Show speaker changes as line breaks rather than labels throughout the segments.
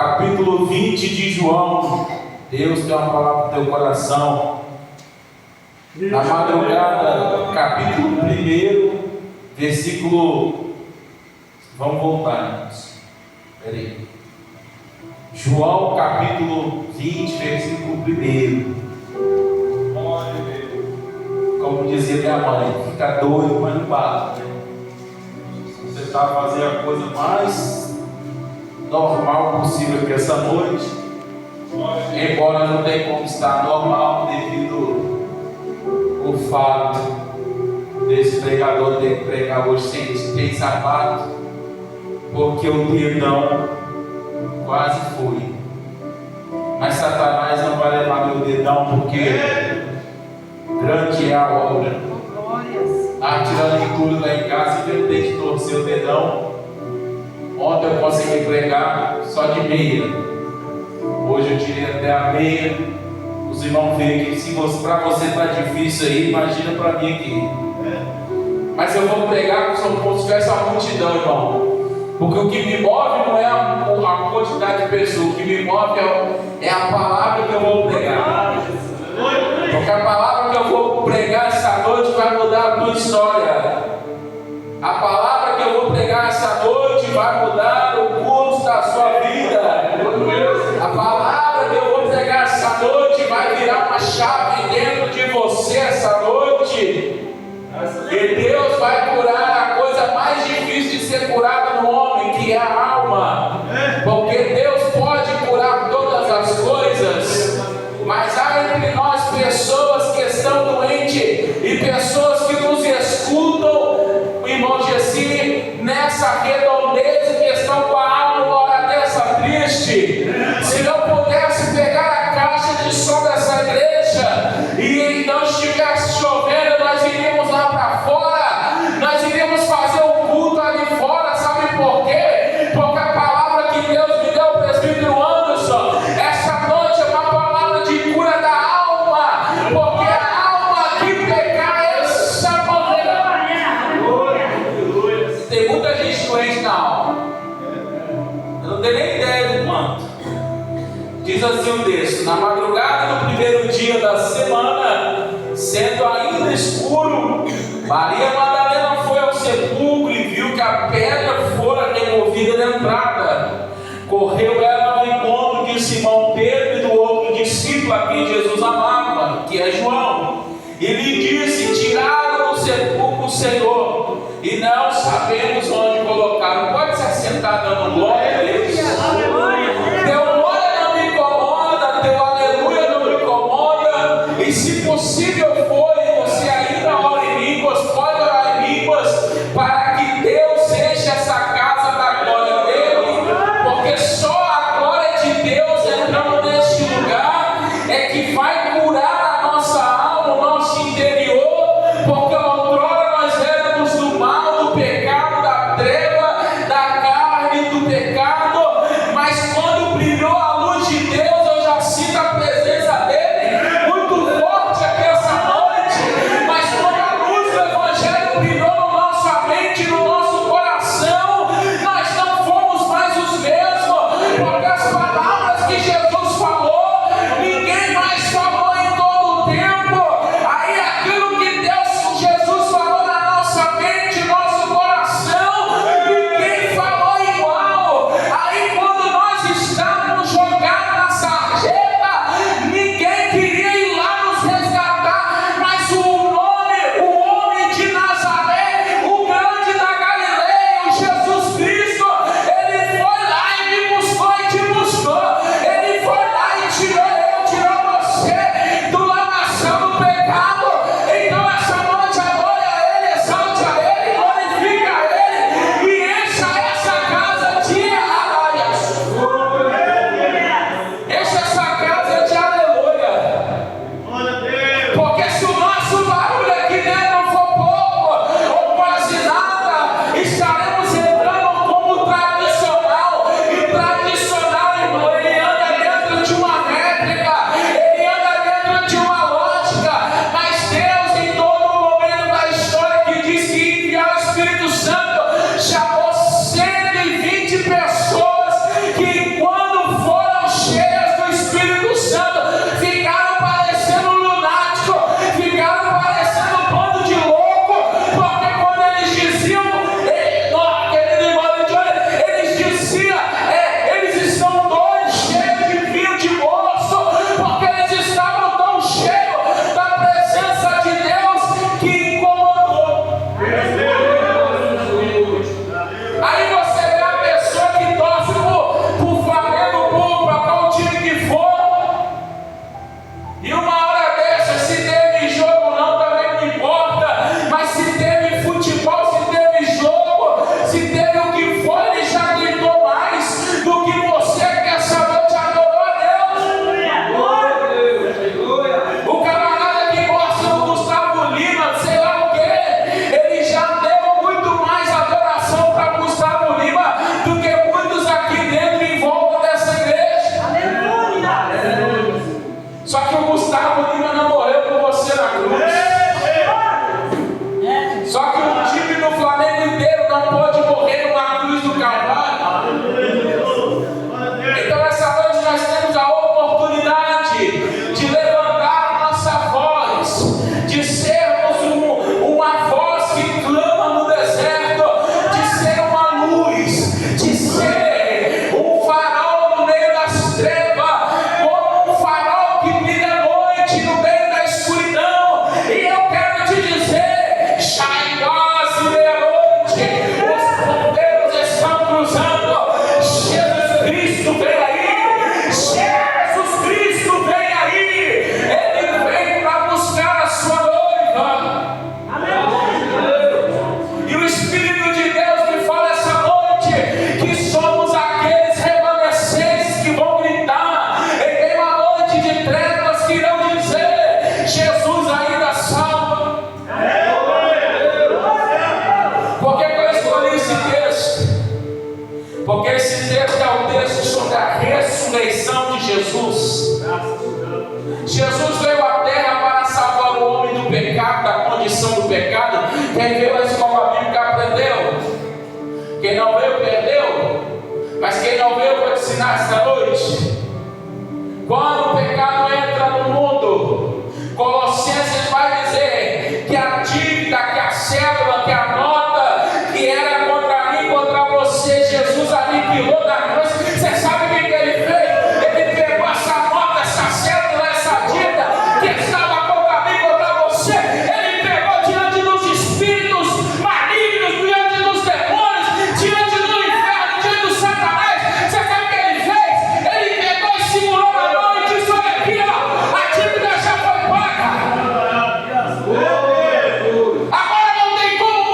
capítulo 20 de João. Deus tem uma palavra para o teu coração. Na madrugada, capítulo 1, versículo. Vamos voltar, irmãos. Espera aí. João, capítulo 20, versículo 1. Como dizia minha mãe, fica doido, mas não bate, né? Você está fazendo a coisa mais normal possível que essa noite, embora não tenha como estar normal devido ao fato desse pregador ter que pregar hoje sem sapato, porque o dedão quase foi. Mas Satanás não vai levar meu dedão, porque grande é a obra. Tirando de tudo lá em casa, inventei de torcer o dedão. Ontem eu consegui pregar só de meia. Hoje eu tirei até a meia. Os irmãos veem que se para você está difícil aí, imagina para mim aqui. Mas eu vou pregar como se tivesse uma multidão, irmão. Porque o que me move não é a quantidade de pessoas. O que me move é a palavra que eu vou pregar. Porque a palavra que eu vou pregar essa noite vai mudar a tua história. A palavra que eu vou pregar essa noite vai mudar o curso da sua vida. A palavra que eu vou pregar essa noite vai virar uma chave dentro de você essa noite. E Deus vai curar a coisa mais difícil de ser curada no homem, que é a alma. Porque Deus pode curar todas as coisas. Mas há entre nós pessoas que estão doentes e pessoas que nos escutam, irmão Gessi, nessa redondeza que estão com a alma uma hora dessa triste. Se não pudesse pegar a caixa de som dessa igreja e não estivesse chovendo, nós iríamos lá para fora, nós iríamos fazer um culto ali fora, sabe por quê? Porque a palavra que Deus me deu, o presbítero Anderson, essa noite é uma palavra de cura da alma, porque a alma que pecar, essa morrerá. Tem muita gente doente na alma. Eu não tenho nem ideia do quanto. Diz assim o texto: na madrugada do primeiro dia da semana, sendo ainda escuro, Maria Madalena foi ao sepulcro e viu que a pedra fora removida da entrada. Correu ela ao encontro de Simão Pedro e do outro discípulo a quem Jesus amava, que é João, e lhe disse: tiraram do sepulcro o Senhor, e não sabemos onde colocaram. Pode se assentar dando glória a Deus. Teu glória não me incomoda, teu aleluia não me incomoda, e se possível for, você ainda ora em línguas, pode orar em línguas, para que Deus enche essa casa da glória dele, porque só a Cristo vem aí. Jesus Cristo vem aí. Ele vem para buscar a sua noiva. E o Espírito de Deus me fala essa noite que somos aqueles remanescentes que vão gritar em meio à noite de trevas, que irão dizer: Jesus ainda salva. Por que eu escolhi esse texto? Porque esse texto é o texto sobre a ressurreição de Jesus. Jesus veio à terra para salvar o homem do pecado, da condição do pecado. Quem veio à escola bíblica aprendeu. Quem não veio, perdeu. Mas quem não veio, eu vou te ensinar esta noite. Quando o pecado entra no mundo, Colossenses vai dizer que a dívida, que a célula, que a nota que era contra mim, contra você, Jesus aniquilou da cruz. Você sabe o que ele fez? Ele pegou essa nota, essa célula, essa dívida que estava contra mim, contra você. Ele pegou diante dos espíritos malignos, diante dos demônios, diante do inferno, diante do Satanás. Você sabe o que ele fez? Ele pegou e segurou na mão e disse: olha aqui, ó, a dívida já foi paga. Agora não tem como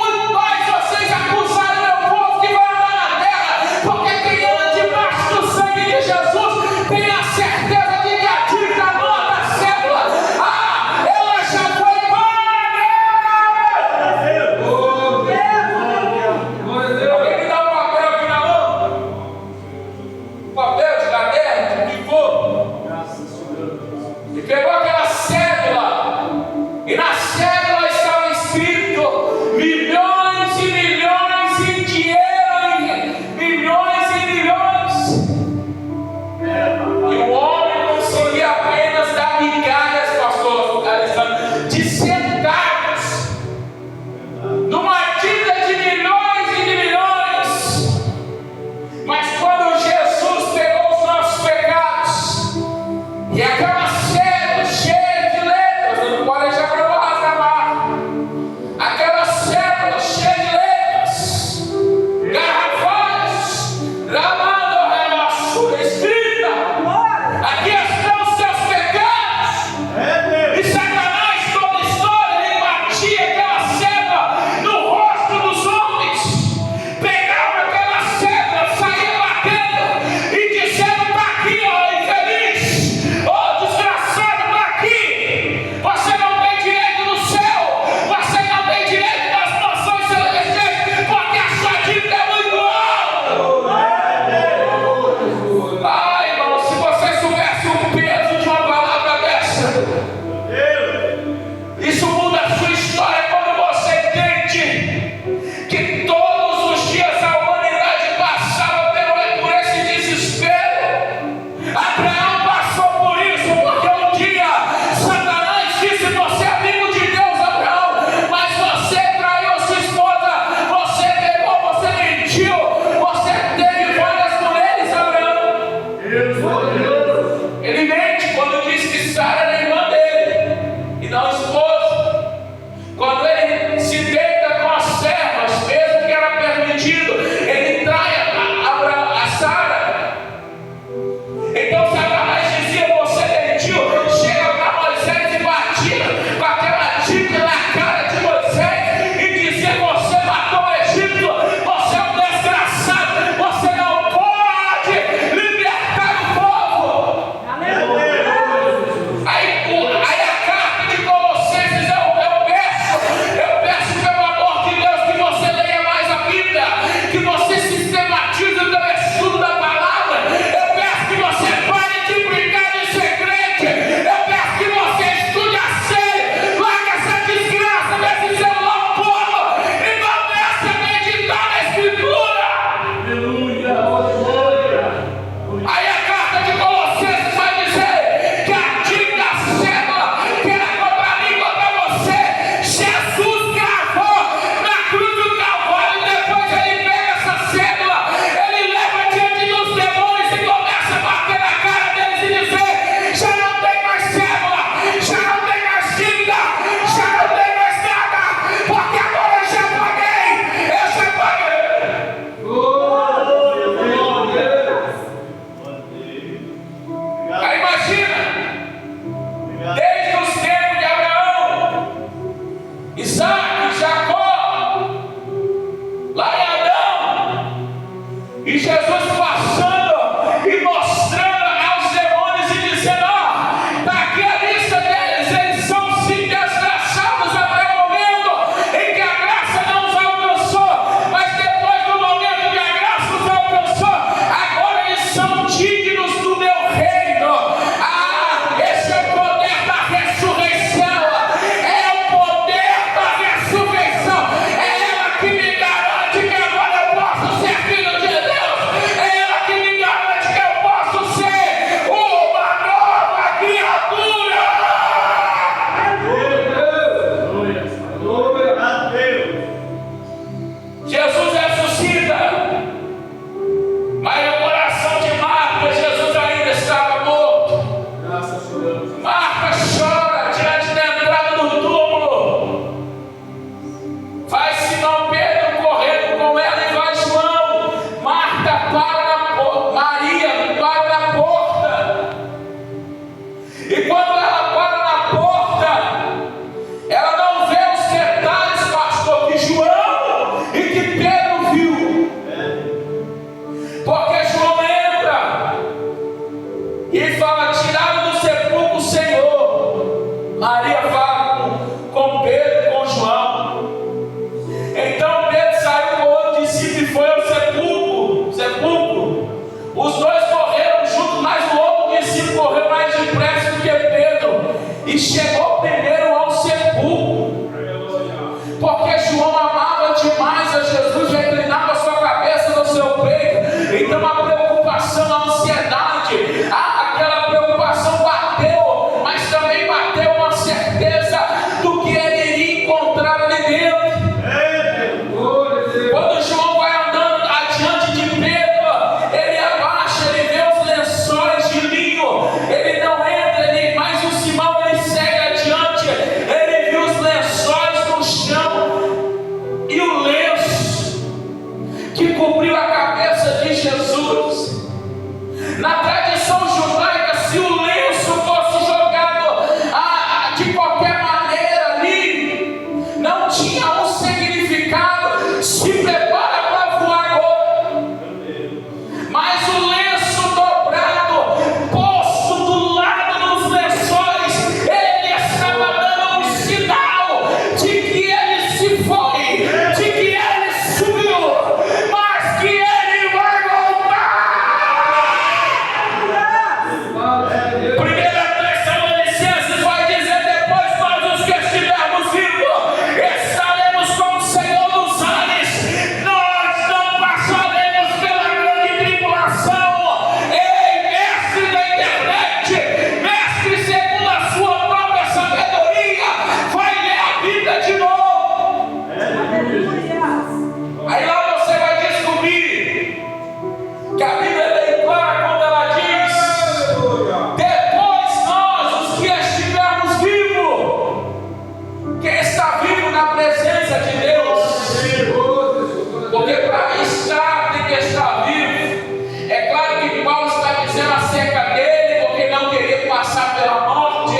que Paulo está dizendo acerca dele, porque não querer passar pela morte,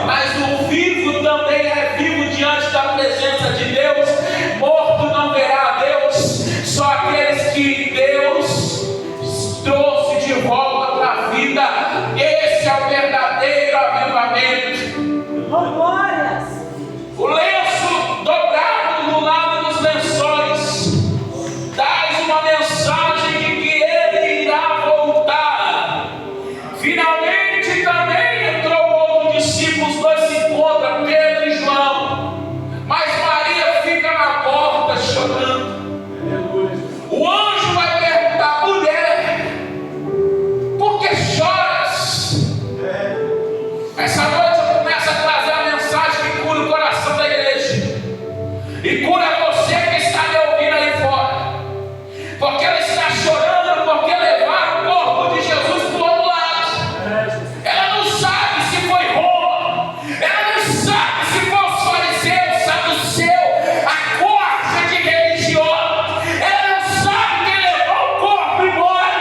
mas o vivo também é vivo diante da presença de Deus. Morto não verá a Deus, só aqueles que Deus trouxe de volta para a vida. Esse é o verdadeiro avivamento.
Glórias!
O lenço dobrado do lado dos lençóis traz uma mensagem de que ele irá voltar. Finalmente também entrou outro discípulo, os dois se encontram, Pedro e João, mas Maria fica na porta chorando. O anjo vai perguntar: mulher, por que choras? Essa noite eu começo a trazer a mensagem que cura o coração da igreja e cura você que está me ouvindo aí fora, porque ela está chorando porque levaram o corpo de Jesus para o outro lado. Ela não sabe se foi Roma, ela não sabe se foi os fariseus, saduceu, a corte de religiosa, ela não sabe quem levou o corpo embora.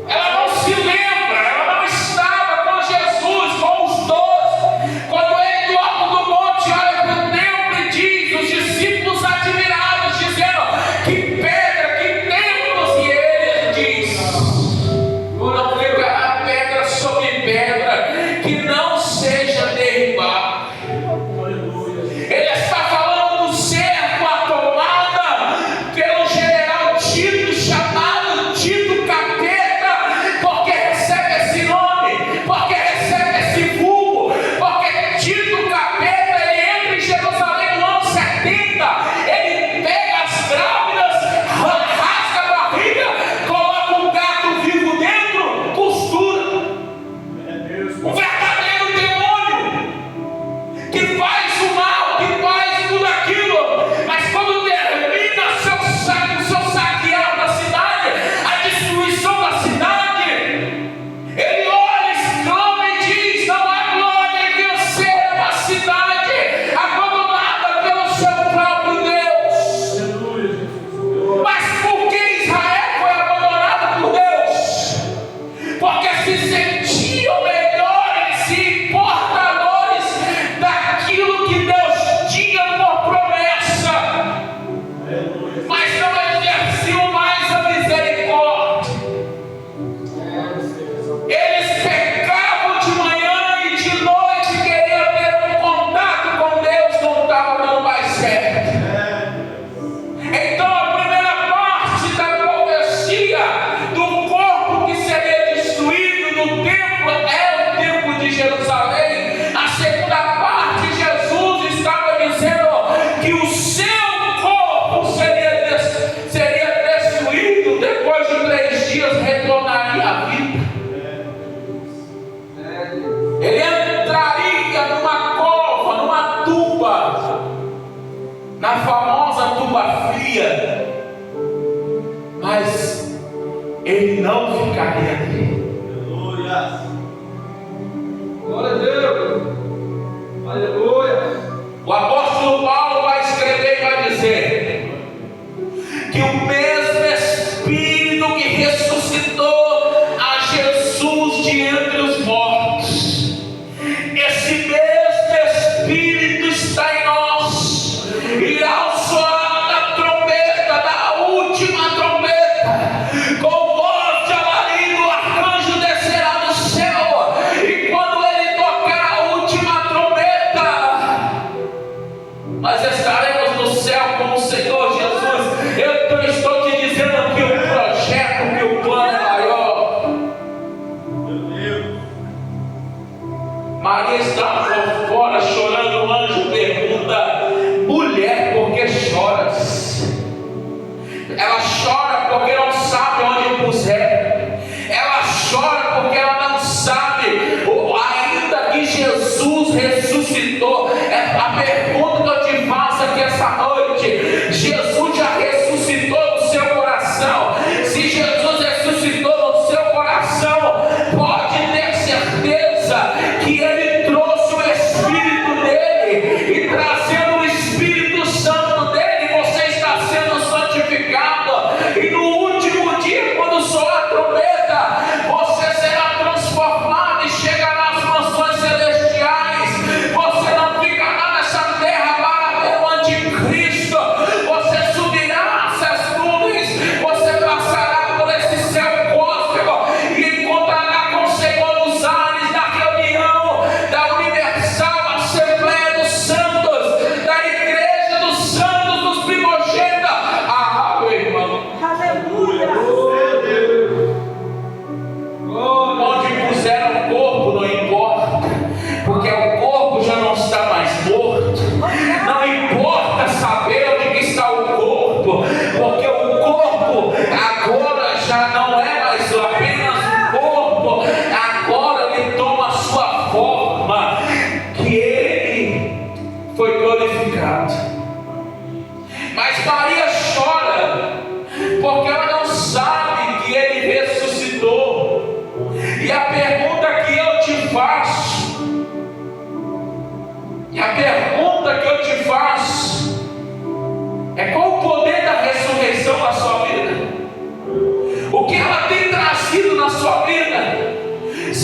Ela não se lembra, ela não estava com Jesus, com os 12, quando ele do alto do monte olha para o templo e diz, os discípulos admirados, dizendo: que pedra, que templos, e ele diz: não ficará pedra sobre pedra que não seja derribada. Ele está falando do cerco, a tomada pelo general Tito, chamado Tito Capeta, porque recebe esse nome, porque recebe esse vulgo, porque Tito Capeta, ele entra em Jerusalém no ano 70, ele pega as grávidas, rasga a barriga, coloca um gato vivo dentro, costura. Um verdadeiro demônio que faz o mal, que faz tudo aquilo, mas quando termina seu saquear da cidade, a destruição da cidade, ele olha, exclama e diz: não há glória em vencer uma cidade abandonada pelo seu próprio Deus. Mas por que Israel foi abandonado por Deus? Porque se sentiam melhores e portadores daquilo que Deus tinha por promessa, mas não exerciam mais a misericórdia. Eles pecavam de manhã e de noite, queriam ter um contato com Deus, não estava dando mais certo. Então a primeira parte da profecia do corpo que seria destruído no templo é o templo de Jerusalém. A segunda parte, Jesus estava dizendo que o seu corpo seria destruído, depois de 3 dias retornaria à vida. Ele entraria numa cova, numa tumba, na famosa tumba fria, mas ele não ficaria ali.
Glória a Deus. Aleluia.
O apóstolo Paulo vai escrever e vai dizer que o mesmo Espírito que ressuscitou a Jesus de entre os mortos, esse mesmo Espírito está em nós, e ao soar da trombeta, da última trombeta, com voz de alarido, o arcanjo descerá do céu, e quando ele tocar a última trombeta,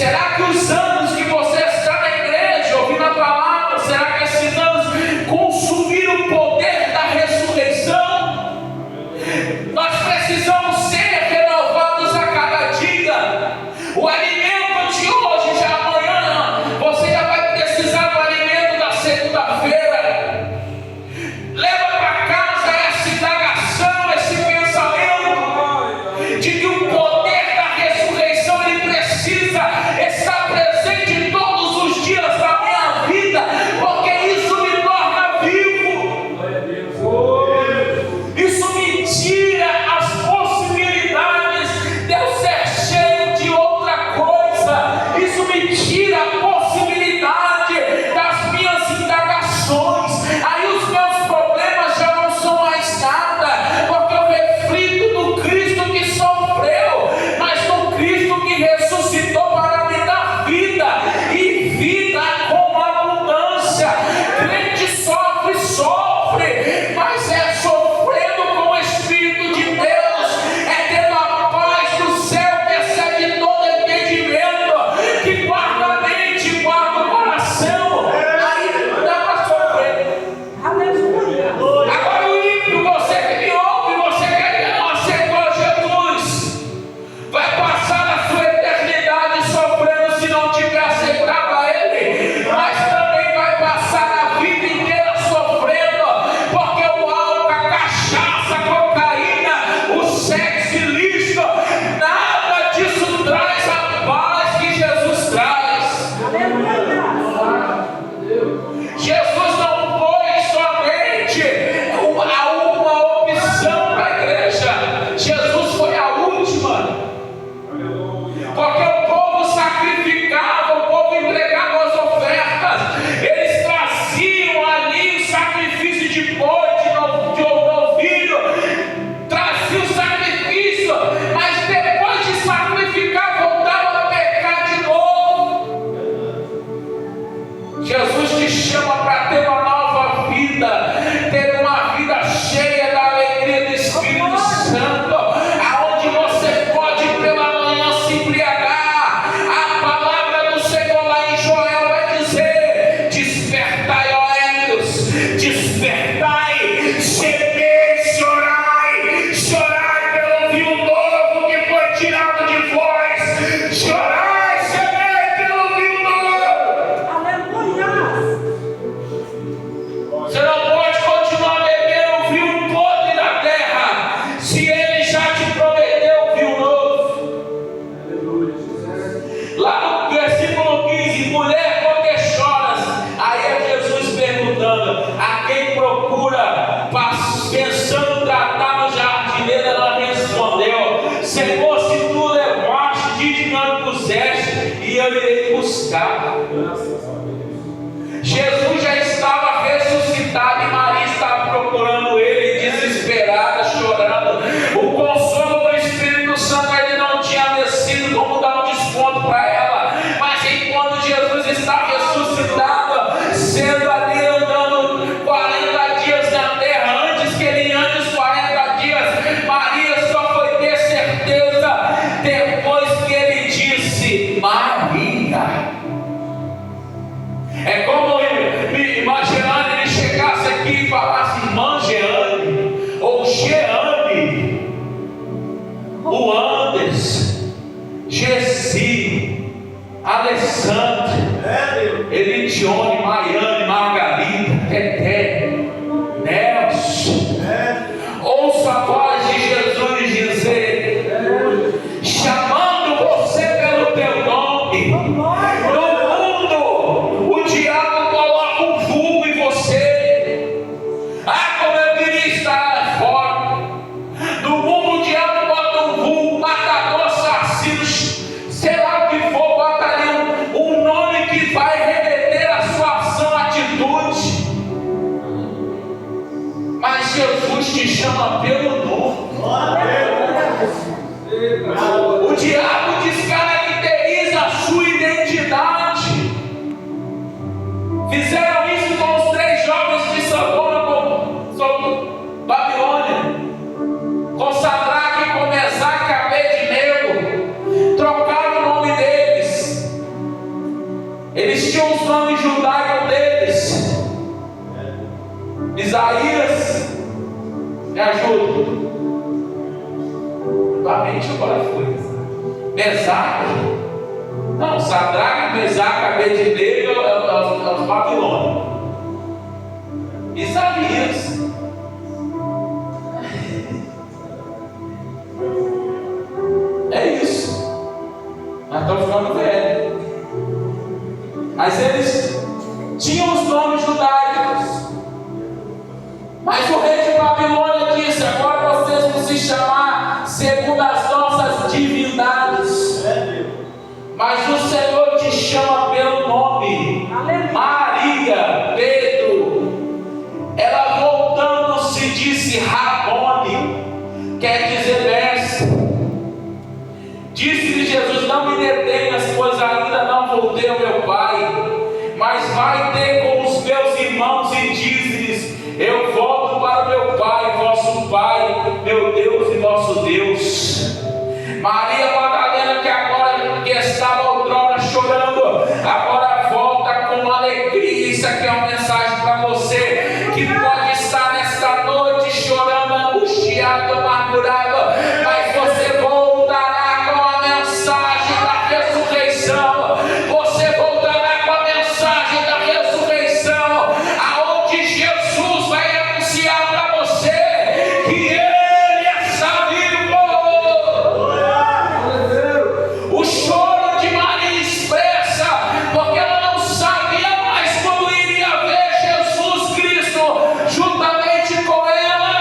Será que os anos que você está na igreja, ouvindo a palavra, será que esses anos consumiram o poder da ressurreição? Nós precisamos ser renovados a cada dia. O alimento de hoje, já amanhã, você já vai precisar do alimento da segunda-feira. Leva para casa essa indagação, esse pensamento de que o poder da ressurreição ele precisa estar presente todos os dias da minha vida, porque isso me torna vivo. Isso me tira as possibilidades de eu ser cheio de outra coisa. Isso me tira a possibilidade das minhas indagações. Aí os meus problemas já não são mais nada, porque eu reflito no Cristo que sofreu, mas no Cristo que ressuscitou para me dar vida, e vida com abundância. Crente sofre, mas é sofrendo com o Espírito de Deus, é tendo a paz do céu que excede todo entendimento, que guarda a mente, guarda o coração. Aí não dá para sofrer.
Aleluia.
Agora o ímpio, você que me ouve, você que ainda não aceitou Jesus, vai passar a sua eternidade sofrendo se não tiver aceitado a Ele, mas também vai passar a vida inteira sofrendo, porque o álcool, a cachaça, a cocaína, o sexo ilícito, nada disso traz a paz que Jesus traz.
Aleluia.
Jesus não foi somente uma opção para a igreja, Jesus foi a última, porque o povo sacrificava, o povo entregava as ofertas, eles traziam ali o sacrifício de boi, de novilho, traziam o sacrifício, mas depois de sacrificar voltava a pecar de novo. Jesus te chama para ter uma nova vida, ter uma vida cheia da alegria do Espírito Santo, aonde você pode pela manhã se embriagar. A palavra do Senhor lá em Joel vai dizer: despertai, ó Hélios, despertai, gemei, chorai pelo vinho novo que foi tirado de vós, chorai, gemei pelo vinho novo.
Aleluia.
Você não pode continuar bebendo o vinho podre da terra, se Ele já te prometeu o vinho novo. Lá no versículo 15, mulher, por que choras? Aí é Jesus perguntando: a quem procura? Pensando tratar no jardineiro, ela respondeu: Senhor, se tu levaste, diz-me onde puseste, e eu irei buscar. Jesus já estava ressuscitado e Maria estava procurando Ele, desesperada, chorando. O consolo do Espírito Santo ele não tinha descido como dar um desconto para ela. Mas enquanto Jesus está ressuscitado, sendo ali andando 40 dias na terra, antes que ele ande os 40 dias, Maria só foi ter certeza depois que ele disse: Maria. É como imaginando ele chegasse aqui e falasse: irmã Jeane, ou Jeane, o Anderson, Gessi, Alessandro, Elidione, Maiane, Margarida, Teté, Nelson. Ouça a voz de Jesus dizer, chamando você pelo teu nome. No mundo, o diabo coloca um vulgo em você. Ah, como eu queria estar lá fora. No mundo, o diabo bota um vulgo, matador, assassino, sei lá o que for, bota ali um nome que vai remeter a sua ação, atitude. Mas Jesus te chama pelo nome. O diabo descaracteriza a sua identidade. Fizeram isso com os 3 jovens de sobre Babilônia, com Sadraque, com Mesaque e Abednego. Trocaram o nome deles. Isaías, me ajuda. Tua mente agora foi. Mesaque. Não, Sadraque, Mesaque, Abednego é os Babilônios. Isaías. É isso. Nós estamos ficando velhos. Mas eles tinham os nomes judaicos. Mas o rei de Babilônia disse: agora vocês vão se chamar segundo as nossas divindades. Mas o Senhor te chama pelo nome. Maria, Pedro. Ela voltando se disse Rabone, quer dizer mestre. Disse-lhe Jesus: não me detenhas, pois ainda não voltei ao meu Pai, mas vai ter com os meus irmãos e diz-lhes: eu volto para o meu Pai, vosso Pai, meu Deus e vosso Deus. Maria Madalena, que estava outrora chorando, agora volta com alegria. Isso aqui é uma mensagem para você que pode estar nesta noite chorando, angustiado, amargurado, mas você voltará com a mensagem da ressurreição. Você voltará com a mensagem da ressurreição, aonde Jesus vai anunciar para você que Ele está vivo. O choro de Maria expressa, porque ela não sabia mais quando iria ver Jesus Cristo juntamente com ela.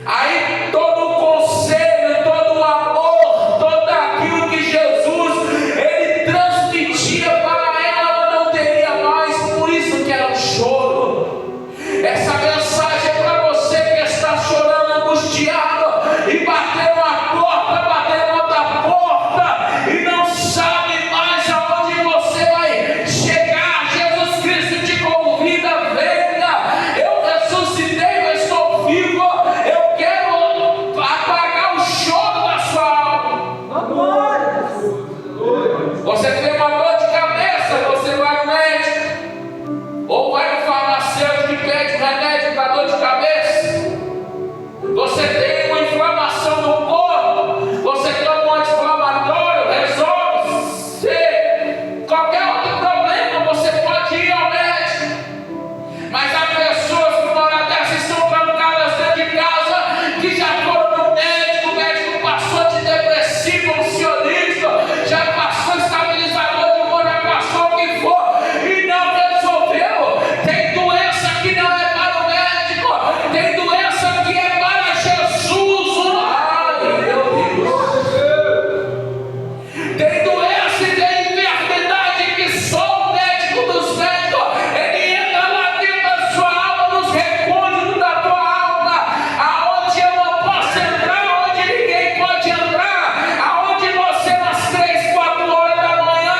Aí todo o conselho, todo o amor, todo aquilo que Jesus ele transmitia para ela não teria mais. Por isso que era um choro. Essa mensagem é para você que está chorando, angustiado, e batendo a porta, batendo outra porta, e não sabe mais aonde você vai chegar. Jesus Cristo te convida: venha, eu ressuscitei, eu estou vivo, eu quero apagar o choro da sua alma. Você tem uma dor de cabeça, você vai no médico, ou vai no farmacêutico e pede remédio para dor de cabeça. Você tem uma inflamação no corpo, você toma um anti-inflamatório, resolve. Qualquer outro problema, você pode ir ao médico. Mas há pessoas que uma hora dessa estão trancadas dentro de casa, que já foram no médico, o médico passou antidepressivo, ansiolítico, já passou estabilizador de humor, já passou o que for, e não resolveu. Tem doença que não é para o médico, tem doença que é para Jesus. Ai, meu Deus. Tem doença e tem enfermidade que só o médico dos médicos, ele entra lá dentro da sua alma, nos recônditos da tua alma, aonde eu não posso entrar, aonde ninguém pode entrar, aonde você nas 3, 4 horas da manhã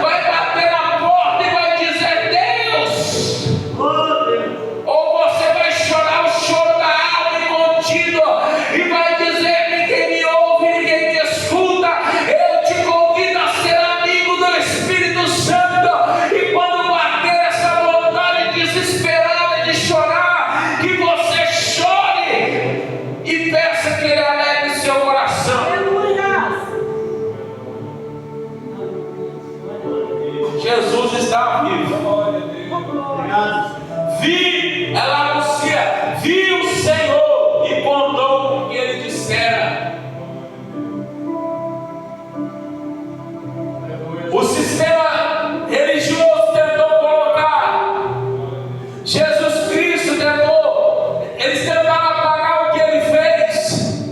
vai bater na porta e vai dizer: Deus. Ou você vai chorar o choro da alma incontido e vai dizer: ninguém me ouve, ninguém me escuta. Eu te convido a ser amigo do Espírito Santo, e quando bater essa vontade desesperada de chorar, que você chore e peça que Ele alegre seu coração. Jesus está vivo. Ela anuncia: viu o Senhor e contou o que Ele dissera. O sistema religioso tentou colocar Jesus Cristo, eles tentaram apagar o que Ele fez.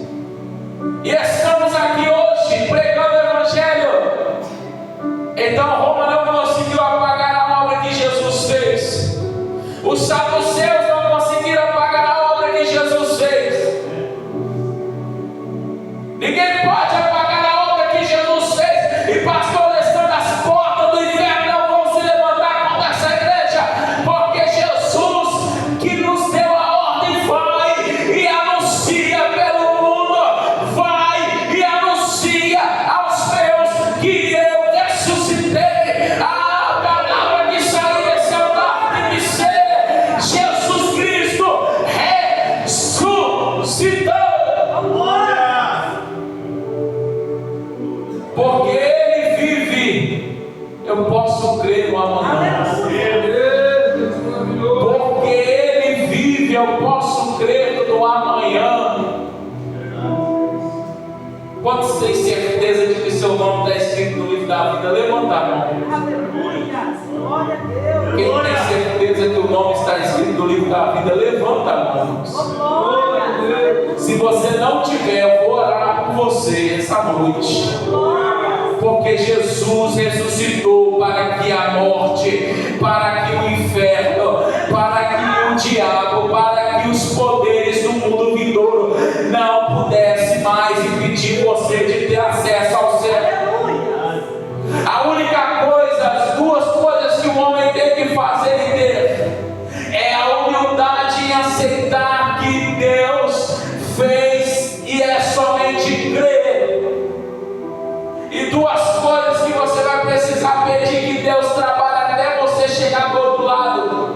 seu nome está escrito no livro da vida, levanta a mão.
Aleluia. Glória a Deus.
Quem tem certeza que o nome está escrito no livro da vida, levanta a mão.
Glória a Deus.
Se você não tiver, eu vou orar por você essa noite. Porque Jesus ressuscitou para que a morte, para que o inferno, para que o diabo, para que os poderes do mundo vindouro não pudesse mais impedir você de ter acesso ao céu. A única coisa, as duas coisas que o homem tem que fazer e ter é a humildade em aceitar que Deus fez e é somente crer. E duas coisas que você vai precisar pedir que Deus trabalhe até você chegar do outro lado: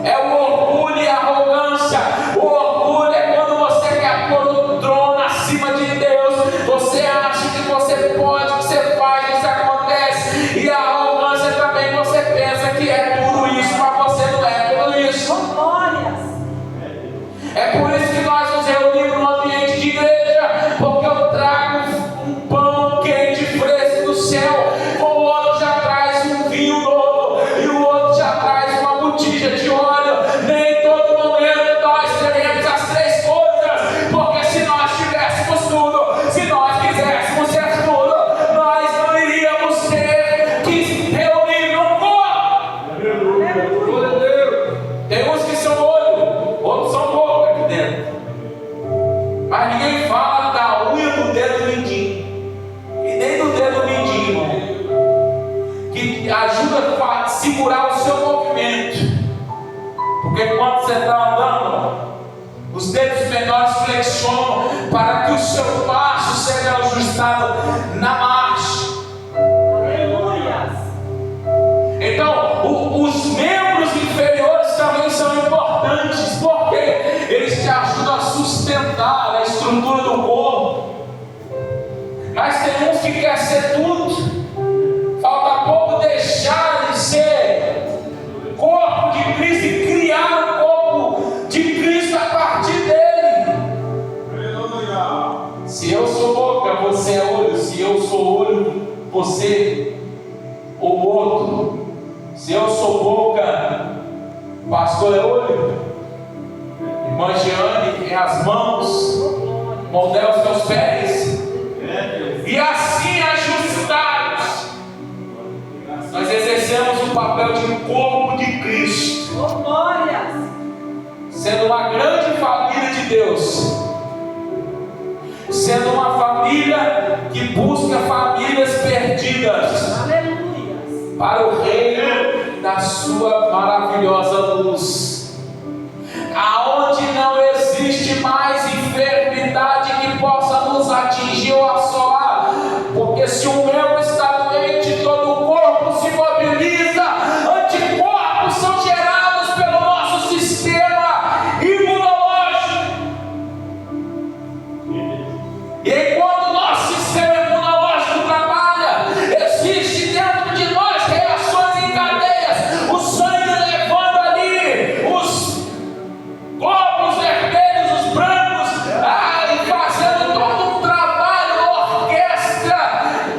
é o orgulho e a arrogância. O orgulho é quando você quer pôr o trono acima de Deus, você acha que você pode, que você faz, isso acontece. E a arrogância também, você pensa que é tudo isso, mas você não é tudo isso. É por isso que nós nos reunimos no ambiente de igreja, porque eu trago um pão quente fresco do céu, o outro já traz um vinho novo, e o outro já traz uma botija de óleo. Nem todo momento nós teremos as três coisas, porque se nós tivéssemos tudo, se nós quiséssemos ser tudo, nós não iríamos ter que reunir num corpo.
Glória a Deus.
Tem uns que são olho, outros são boca aqui dentro. Mas ninguém fala da unha do dedo mindinho. E nem do dedo mindinho, irmão. Que ajuda a segurar o seu movimento. Porque quando você está andando, os dedos menores flexionam para que o seu passo seja ajustado na marcha. Então, os membros inferiores também são importantes, porque eles te ajudam a sustentar a estrutura do corpo. Mas tem uns que querem ser tudo. Falta pouco deixar de ser corpo de Cristo e criar o corpo de Cristo a partir dele. Se eu sou boca, você é olho. Se eu sou olho, você o outro. Se eu sou boca, pastor é olho, irmã Jeane é as mãos, Mondel os seus pés, e assim ajustados, nós exercemos o papel de um corpo de Cristo, sendo uma grande família de Deus, sendo uma família que busca famílias perdidas para o reino da sua maravilhosa luz, aonde não existe mais enfermidade que possa nos atingir ou assolar, porque se o membro está doente, todo o corpo se mobiliza, anticorpos são gerados pelo nosso sistema imunológico, e enquanto o nosso sistema imunológico trabalha, existe dentro de nós reações em cadeias, o sangue levando ali os glóbulos vermelhos, os brancos, e fazendo todo um trabalho, uma orquestra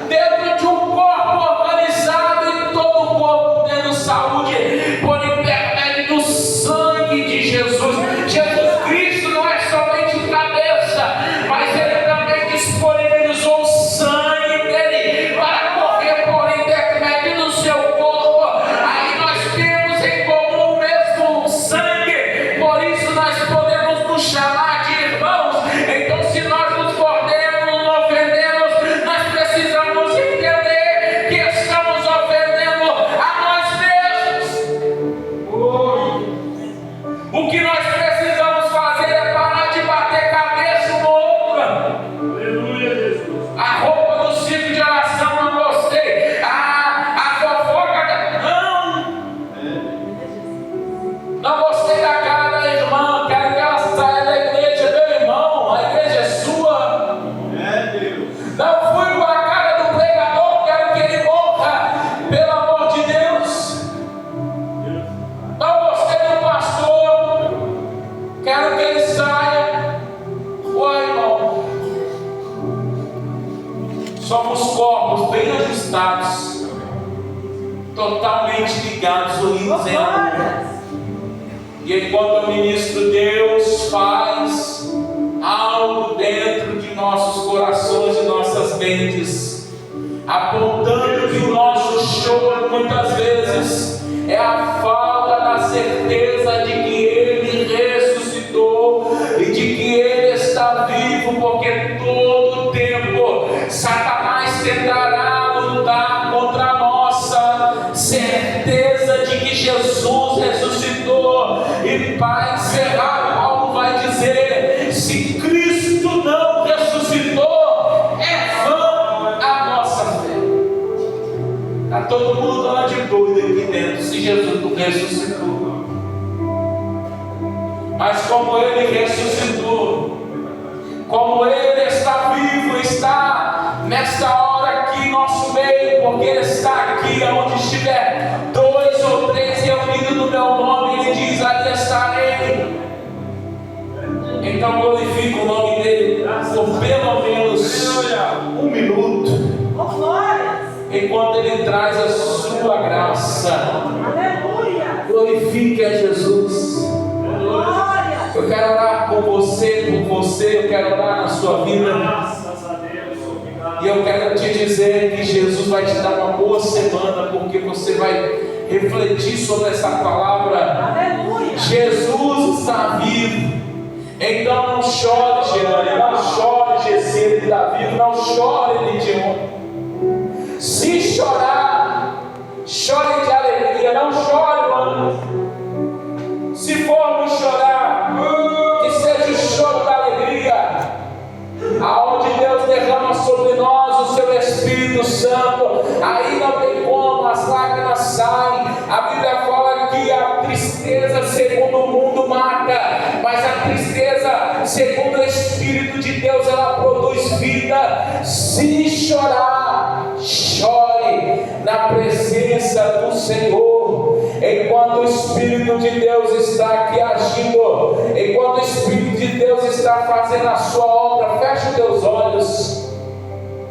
dentro de um corpo organizado, e todo o corpo tendo saúde por intermédio do sangue de Jesus. Jesus Cristo não é somente cabeça, mas ele também dispõe Somos corpos bem ajustados, totalmente ligados, unidos em amor. E enquanto o ministro, Deus faz algo dentro de nossos corações e nossas mentes, apontando que o nosso choro muitas vezes é a falta da certeza de que Ele ressuscitou e de que Ele está vivo, porque todo o tempo Satanás tentará lutar contra a nossa certeza de que Jesus ressuscitou. E para encerrar, Paulo vai dizer: se Cristo não ressuscitou, é vã a nossa fé. Está todo mundo lá de doido aqui dentro, se Jesus não ressuscitou. Mas como Ele ressuscitou, como Ele está vivo, está nesta hora aqui em nosso meio, porque Ele está aqui onde estiver 2 ou 3 reunidos no meu nome, Ele diz: ali estarei. Então glorifica o nome dEle por pelo menos 1 minuto, enquanto Ele traz a sua graça.
Aleluia.
Glorifique a Jesus.
Glória.
Eu quero orar por você, eu quero orar na sua vida. E eu quero te dizer que Jesus vai te dar uma boa semana, porque você vai refletir sobre essa palavra.
Aleluia.
Jesus está vivo. Então não chore, Jeane, não chore, Gessi, Ele está vivo, não chore, Lidione. Se chorar, chore de alegria, não chore, mano. Se formos chorar, que seja o choro da alegria, aonde Deus derrama sobre nós o seu Espírito Santo. Aí não tem como, as lágrimas saem. A Bíblia fala que a tristeza segundo o mundo mata, mas a tristeza segundo o Espírito de Deus, ela produz vida. Se chorar, chore na presença do Senhor. Enquanto o Espírito de Deus está aqui agindo, enquanto o Espírito de Deus está fazendo a sua obra, feche os teus olhos.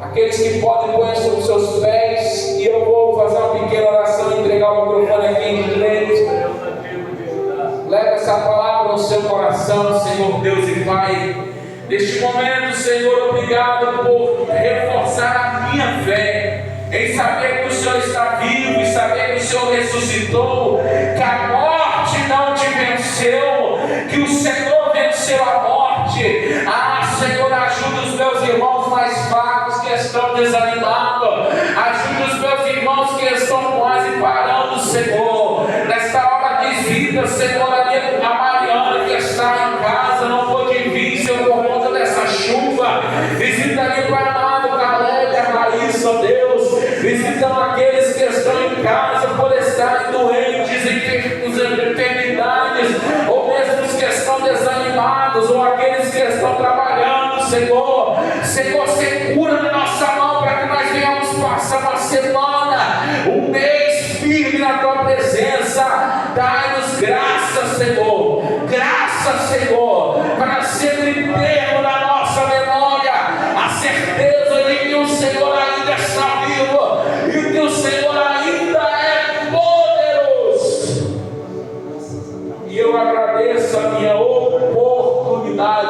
Aqueles que podem, põe sobre os seus pés, e eu vou fazer uma pequena oração e entregar o microfone aqui em inglês. Leva essa palavra no seu coração, Senhor Deus e Pai. Neste momento, Senhor, obrigado por reforçar a minha fé em saber que o Senhor está vivo, e saber que o Senhor ressuscitou, que a morte não te venceu, que o Senhor venceu a morte. Ah, Senhor, ajuda os meus irmãos mais fracos que estão desanimados, ajuda os meus irmãos que estão quase parando, Senhor, nesta hora de vida, Senhor. A Mariana que está em casa não pôde vir, Senhor, por conta dessa chuva. Visita ali, Pai amado, Caleb, a Raíssa, Deus. Visitando aqueles que estão em casa por estarem doentes, enfermidades, ou mesmo os que estão desanimados, ou aqueles que estão trabalhando, Senhor. Senhor, segura na nossa mão para que nós venhamos passar uma semana, um mês firme na Tua presença. Dai-nos graça, Senhor. Graça, Senhor, para sempre termos na nossa memória a certeza de que o Senhor ainda está vivo e que o Senhor ainda é poderoso. E eu agradeço a minha oportunidade